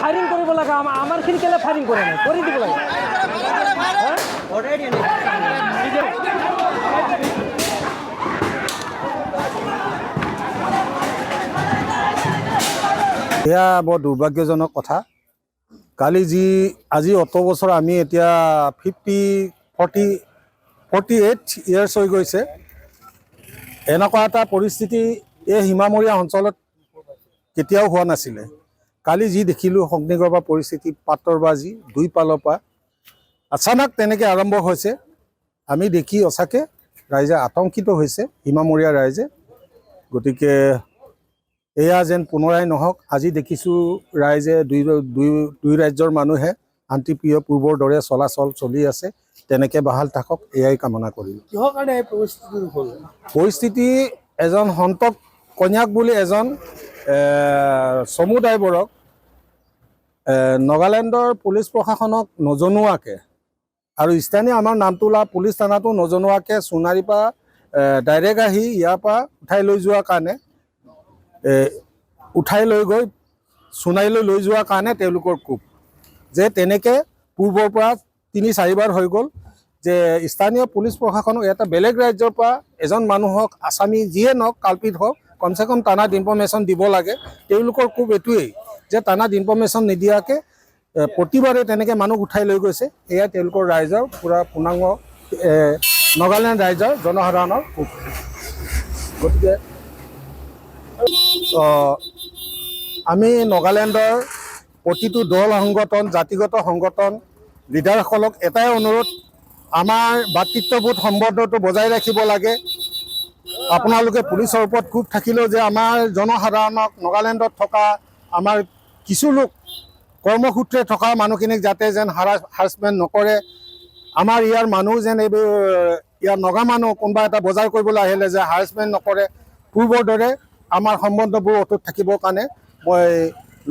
firing কৰিব লাগে আমাৰ খিনি কেলে ফায়াৰিং কৰে নাই কৰি দিব লাগে এয়া বৰ দুৰ্ভাগ্যজনক কথা কালি আজি অত বছৰ আমি এতিয়া 48 ইয়াৰ্ছ হৈ গৈছে এনেকুৱা এটা পৰিস্থিতি এই সীমামূৰীয়া অঞ্চলত কেতিয়াও হোৱা নাছিলে কালি যি দেখিলোঁ অগ্নিগৰ্ভ পৰিস্থিতি পাতৰবাজি দুই পালৰ পৰা আচানক তেনেকৈ আৰম্ভ হৈছে আমি দেখি সঁচাকৈ ৰাইজে আতংকিত হৈছে সীমামূৰীয়া ৰাইজে গতিকে এয়া যেন পুনৰাই নহওক আজি দেখিছোঁ ৰাইজে দুই ৰাজ্যৰ মানুহে শান্তিপ্ৰিয় পূৰ্বৰ দৰে চলাচল চলি আছে তেনেকৈ বাহাল থাকক এয়াই কামনা কৰিলোঁ কিহৰ কাৰণে এই পৰিস্থিতি হ'ল পৰিস্থিতি এজন সন্তক কন্যাক বুলি এজন চমু ড্ৰাইভাৰক নাগালেণ্ডৰ পুলিচ প্ৰশাসনক নজনোৱাকৈ আৰু স্থানীয় আমাৰ নামটোলা পুলিচ থানাটো নজনোৱাকৈ সোণাৰীৰ পৰা ডাইৰেক্ট আহি ইয়াৰ পৰা উঠাই লৈ যোৱাৰ কাৰণে উঠাই লৈ গৈ সোণাৰীলৈ লৈ যোৱাৰ কাৰণে তেওঁলোকৰ কোপ যে তেনেকৈ পূৰ্বৰ পৰা 3-4বাৰ হৈ গ'ল যে স্থানীয় পুলিচ প্ৰশাসনক এটা বেলেগ ৰাজ্যৰ পৰা এজন মানুহক আসামী যিয়ে নহওক কালপিত হওক কমচে কম টানাত ইনফৰ্মেশ্যন দিব লাগে তেওঁলোকৰ কোপ এইটোৱেই যে টানাত ইনফৰ্মেশ্যন নিদিয়াকৈ প্ৰতিবাৰে তেনেকৈ মানুহ উঠাই লৈ গৈছে এয়া তেওঁলোকৰ ৰাইজৰ পূৰা পূৰ্ণাংগ নাগালেণ্ড ৰাইজৰ জনসাধাৰণৰ কোপ গতিকে আমি নাগালেণ্ডৰ প্ৰতিটো দল সংগঠন জাতিগত সংগঠন লিডাৰসকলক এটাই অনুৰোধ আমাৰ ভাতৃত্ববোধ সম্বন্ধটো বজাই ৰাখিব লাগে আপোনালোকে পুলিচৰ ওপৰত খুব থাকিলেও যে আমাৰ জনসাধাৰণক নাগালেণ্ডত থকা আমাৰ কিছু লোক কৰ্মসূত্ৰে থকা মানুহখিনিক যাতে যেন হাৰাছমেণ্ট নকৰে আমাৰ ইয়াৰ মানুহ যেন এইবোৰ ইয়াৰ নগা মানুহ কোনোবা এটা বজাৰ কৰিবলৈ আহিলে যে হাৰাছমেণ্ট নকৰে পূৰ্বৰ দৰে আমাৰ সম্বন্ধবোৰ অটুট থাকিবৰ কাৰণে মই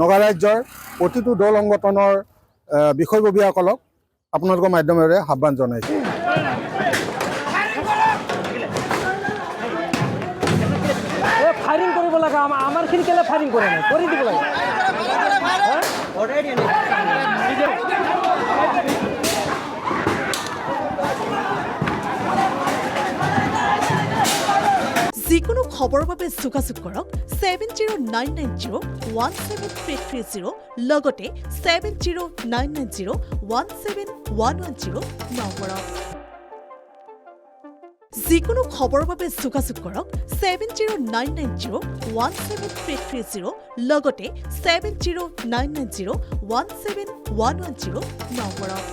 নগা ৰাজ্যৰ প্ৰতিটো দল সংগঠনৰ বিষয়ববীয়াসকলক আপোনালোকৰ মাধ্যমেৰে আহ্বান জনাইছোঁ ফায়াৰিং কৰিব লাগে আমাৰ খিনি কেলে ফায়াৰিং কৰে নাই কৰি দিব লাগে যিকোনো খবৰৰ বাবে যোগাযোগ কৰক 7099017330 লগতে 7099017110 নম্বৰত যিকোনো খবৰৰ বাবে যোগাযোগ কৰক 7099017330 লগতে 7099017110 নম্বৰত